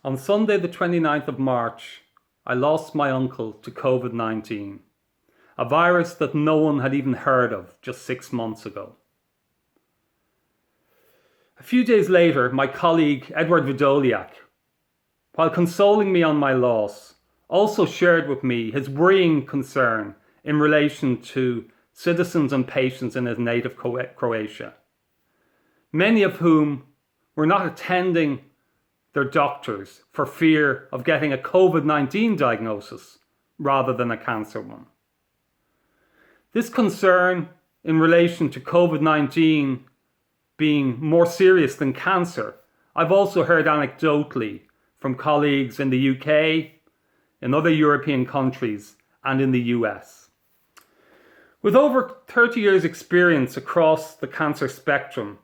On Sunday, the 29th of March, I lost my uncle to COVID-19, a virus that no one had even heard of just 6 months ago. A few days later, my colleague Edward Vidoliak, while consoling me on my loss, also shared with me his worrying concern in relation to citizens and patients in his native Croatia, many of whom were not attending their doctors for fear of getting a COVID-19 diagnosis rather than a cancer one. This concern in relation to COVID-19 being more serious than cancer, I've also heard anecdotally from colleagues in the UK, in other European countries, and in the US. With over 30 years' experience across the cancer spectrum,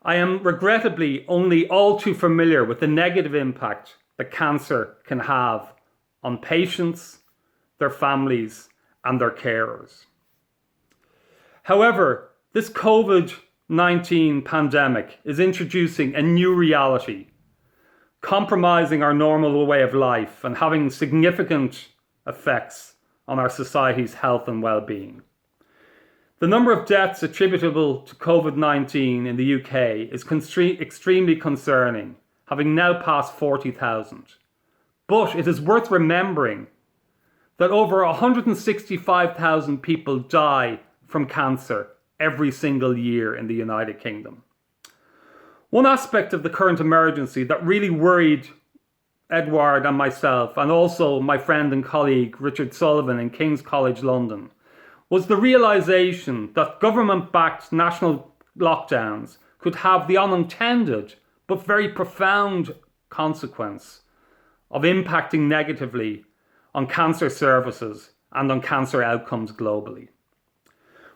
I am regrettably only all too familiar with the negative impact that cancer can have on patients, their families, and their carers. However, this COVID-19 pandemic is introducing a new reality, compromising our normal way of life and having significant effects on our society's health and well-being. The number of deaths attributable to COVID-19 in the UK is extremely concerning, having now passed 40,000. But it is worth remembering that over 165,000 people die from cancer every single year in the United Kingdom. One aspect of the current emergency that really worried Edward and myself, and also my friend and colleague Richard Sullivan in King's College London, was the realisation that government-backed national lockdowns could have the unintended but very profound consequence of impacting negatively on cancer services and on cancer outcomes globally.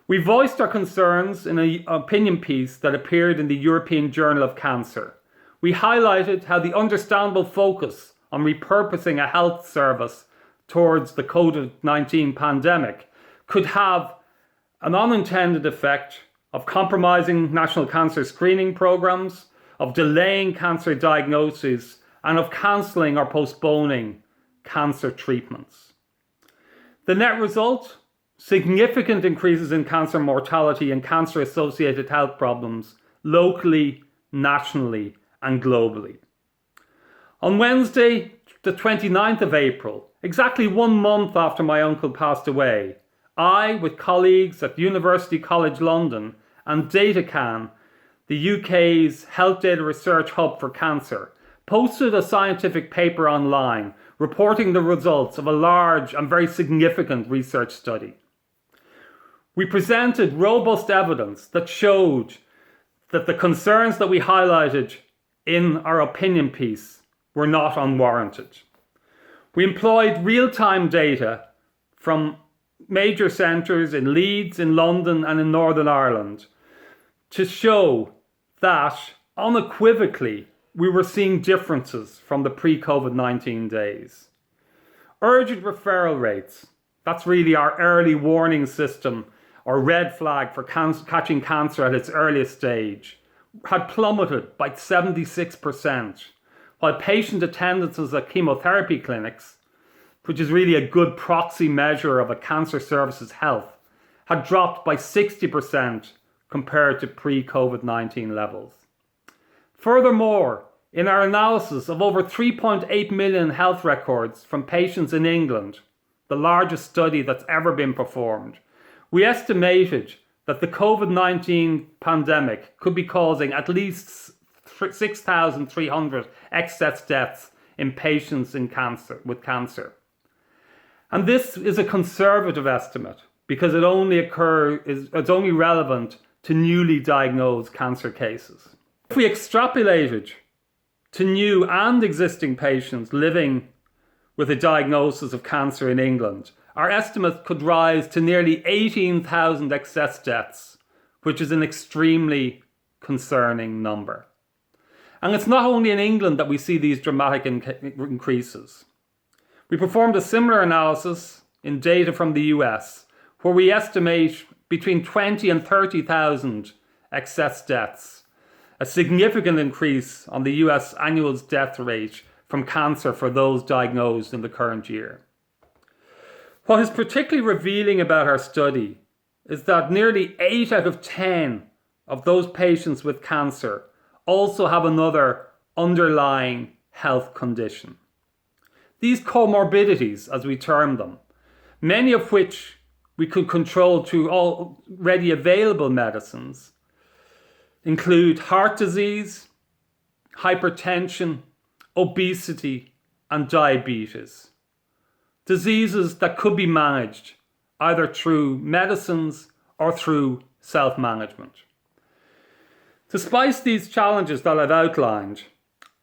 We voiced our concerns in an opinion piece that appeared in the European Journal of Cancer. We highlighted how the understandable focus on repurposing a health service towards the COVID-19 pandemic could have an unintended effect of compromising national cancer screening programs, of delaying cancer diagnoses, and of cancelling or postponing cancer treatments. The net result? Significant increases in cancer mortality and cancer-associated health problems locally, nationally, and globally. On Wednesday, the 29th of April, exactly 1 month after my uncle passed away, I, with colleagues at University College London and DataCan, the UK's health data research hub for cancer, posted a scientific paper online reporting the results of a large and very significant research study. We presented robust evidence that showed that the concerns that we highlighted in our opinion piece were not unwarranted. We employed real-time data from major centres in Leeds, in London and in Northern Ireland to show that unequivocally we were seeing differences from the pre-COVID-19 days. Urgent referral rates, that's really our early warning system or red flag for catching cancer at its earliest stage, had plummeted by 76%, while patient attendances at chemotherapy clinics, which is really a good proxy measure of a cancer service's health, had dropped by 60% compared to pre-COVID-19 levels. Furthermore, in our analysis of over 3.8 million health records from patients in England, the largest study that's ever been performed, we estimated that the COVID-19 pandemic could be causing at least 6,300 excess deaths in patients with cancer. And this is a conservative estimate because it's only relevant to newly diagnosed cancer cases. If we extrapolated to new and existing patients living with a diagnosis of cancer in England, our estimate could rise to nearly 18,000 excess deaths, which is an extremely concerning number. And it's not only in England that we see these dramatic increases. We performed a similar analysis in data from the US, where we estimate between 20 and 30,000 excess deaths, a significant increase on the US annual death rate from cancer for those diagnosed in the current year. What is particularly revealing about our study is that nearly 8 out of 10 of those patients with cancer also have another underlying health condition. These comorbidities, as we term them, many of which we could control through already available medicines, include heart disease, hypertension, obesity, and diabetes. Diseases that could be managed either through medicines or through self-management. Despite these challenges that I've outlined,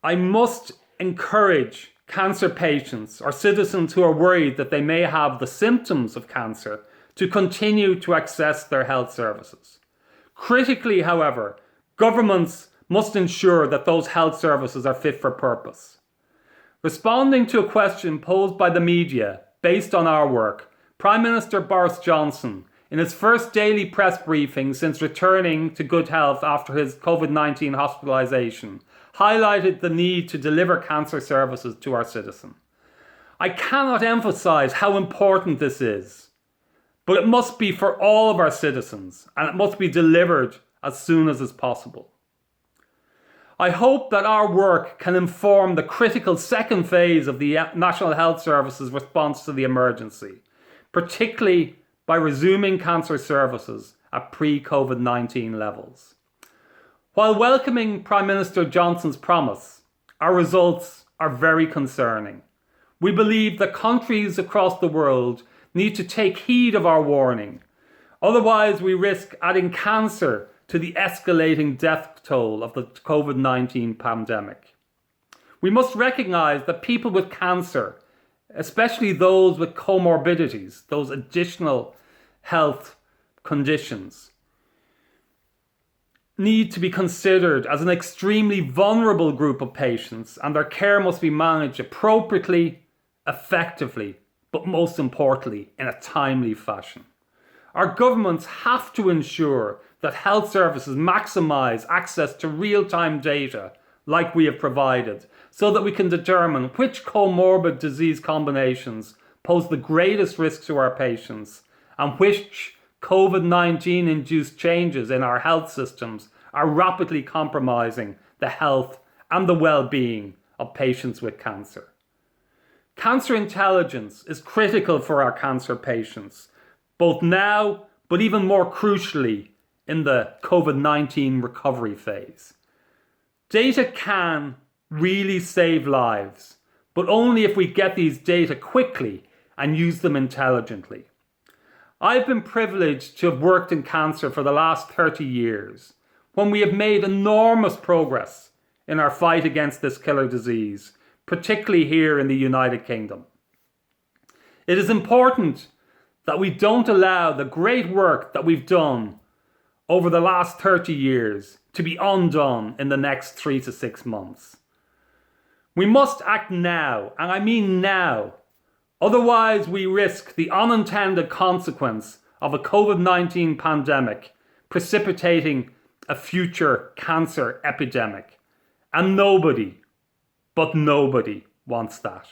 I must encourage cancer patients or citizens who are worried that they may have the symptoms of cancer to continue to access their health services. Critically, however, governments must ensure that those health services are fit for purpose. Responding to a question posed by the media based on our work, Prime Minister Boris Johnson, in his first daily press briefing since returning to good health after his COVID-19 hospitalisation, highlighted the need to deliver cancer services to our citizens. I cannot emphasise how important this is, but it must be for all of our citizens, and it must be delivered as soon as is possible. I hope that our work can inform the critical second phase of the National Health Service's response to the emergency, particularly by resuming cancer services at pre-COVID-19 levels. While welcoming Prime Minister Johnson's promise, our results are very concerning. We believe that countries across the world need to take heed of our warning. Otherwise, we risk adding cancer to the escalating death toll of the COVID-19 pandemic. We must recognise that people with cancer, especially those with comorbidities, those additional health conditions, need to be considered as an extremely vulnerable group of patients, and their care must be managed appropriately, effectively, but most importantly, in a timely fashion. Our governments have to ensure that health services maximise access to real-time data like we have provided, so that we can determine which comorbid disease combinations pose the greatest risk to our patients and which COVID-19 induced changes in our health systems are rapidly compromising the health and the well-being of patients with cancer. Cancer intelligence is critical for our cancer patients, both now, but even more crucially in the COVID-19 recovery phase. Data can really save lives, but only if we get these data quickly and use them intelligently. I've been privileged to have worked in cancer for the last 30 years, when we have made enormous progress in our fight against this killer disease, particularly here in the United Kingdom. It is important that we don't allow the great work that we've done over the last 30 years to be undone in the next 3 to 6 months. We must act now, and I mean now. Otherwise, we risk the unintended consequence of a COVID-19 pandemic precipitating a future cancer epidemic. And nobody, but nobody wants that.